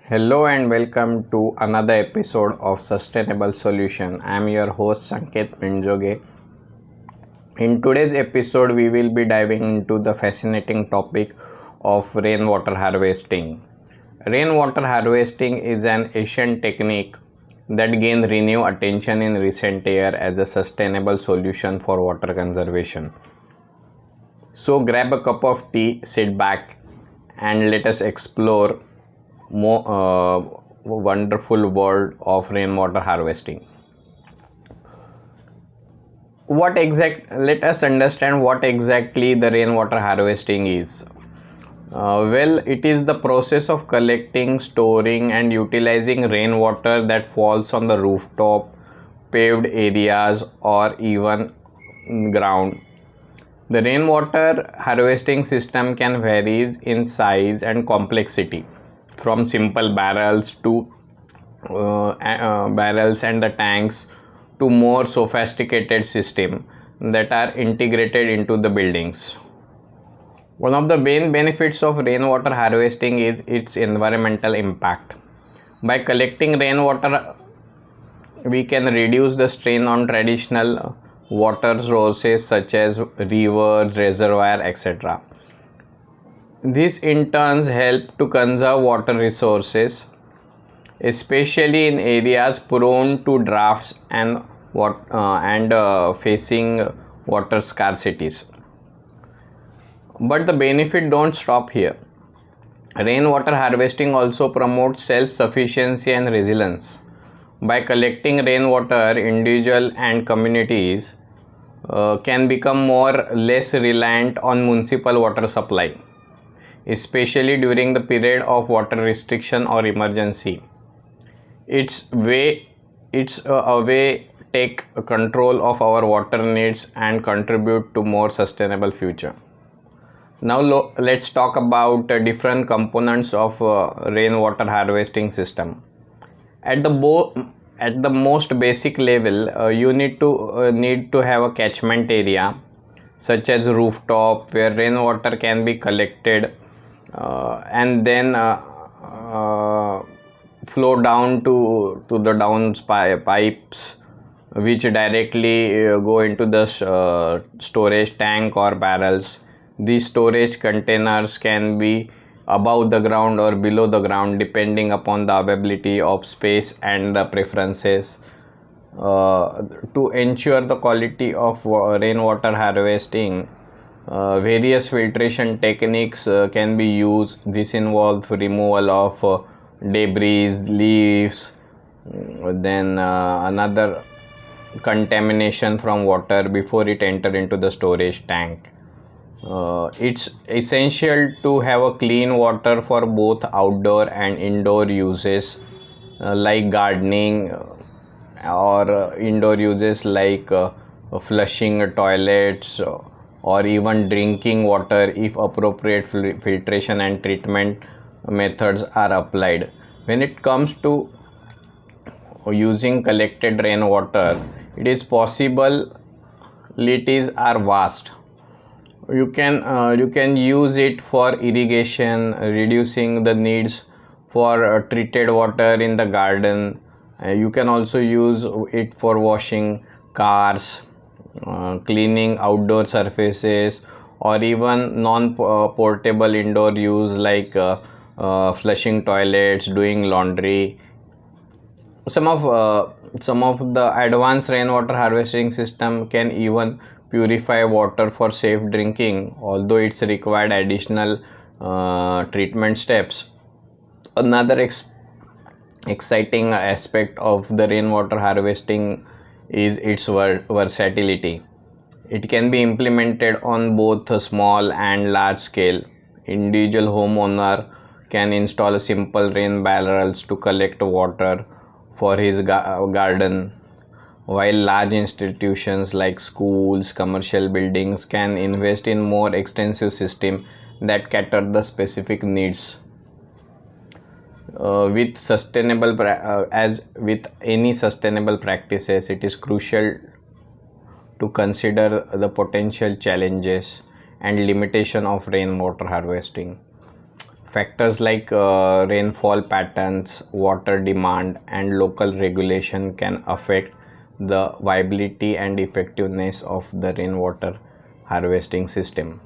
Hello and welcome to another episode of Sustainable Solution. I am your host Sanket Minjoge. In today's episode, we will be diving into the fascinating topic of rainwater harvesting. Rainwater harvesting is an ancient technique that gained renewed attention in recent years as a sustainable solution for water conservation. So grab a cup of tea, sit back, and let us explore more wonderful world of rainwater harvesting. Let us understand what exactly the rainwater harvesting is. It is the process of collecting, storing, and utilizing rainwater that falls on the rooftop, paved areas, or even ground. The rainwater harvesting system can vary in size and complexity, from simple barrels and the tanks to more sophisticated system that are integrated into the buildings. One of the main benefits of rainwater harvesting is its environmental impact. By collecting rainwater, we can reduce the strain on traditional water sources such as rivers, reservoirs, etc. This in turn helps to conserve water resources, especially in areas prone to droughts and facing water scarcities. But the benefit don't stop here. Rainwater harvesting also promotes self-sufficiency and resilience. By collecting rainwater, individuals and communities can become less reliant on municipal water supply, especially during the period of water restriction or emergency. It's a way take control of our water needs and contribute to more sustainable future. Now let's talk about different components of rainwater harvesting system. At the most basic level, you need to have a catchment area such as rooftop where rainwater can be collected and then flow down to the pipes which directly go into the storage tank or barrels. These storage containers can be above the ground or below the ground depending upon the availability of space and the preferences. To ensure the quality of rainwater harvesting, various filtration techniques can be used. This involves removal of debris, leaves, then another contamination from water before it enter into the storage tank. It's essential to have a clean water for both outdoor and indoor uses like gardening or indoor uses like flushing toilets or even drinking water if appropriate filtration and treatment methods are applied. When it comes to using collected rainwater, it is possibilities are vast. You can use it for irrigation, reducing the needs for treated water in the garden. You can also use it for washing cars, cleaning outdoor surfaces, or even non-portable indoor use like flushing toilets, doing laundry. Some of the advanced rainwater harvesting system can even purify water for safe drinking, although it's required additional treatment steps. Another exciting aspect of the rainwater harvesting is its versatility. It can be implemented on both a small and large scale. Individual homeowner can install simple rain barrels to collect water for his garden, while large institutions like schools, commercial buildings can invest in more extensive system that cater the specific needs. As with any sustainable practices, it is crucial to consider the potential challenges and limitation of rainwater harvesting. Factors like rainfall patterns, water demand, and local regulation can affect the viability and effectiveness of the rainwater harvesting system.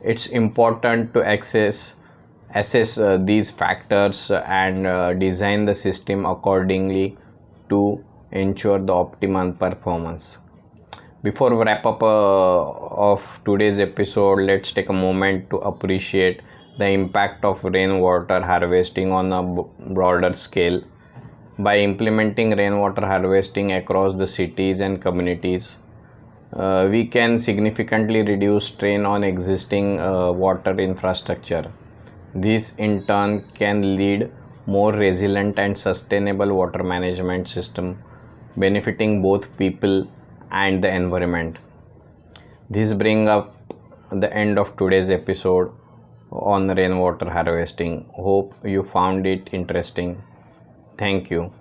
It's important to assess these factors and design the system accordingly to ensure the optimal performance. Before we wrap up of today's episode, let's take a moment to appreciate the impact of rainwater harvesting on a broader scale. By implementing rainwater harvesting across the cities and communities, we can significantly reduce strain on existing water infrastructure. This in turn can lead more resilient and sustainable water management system, benefiting both people and the environment. This brings up the end of today's episode on rainwater harvesting. Hope you found it interesting. Thank you.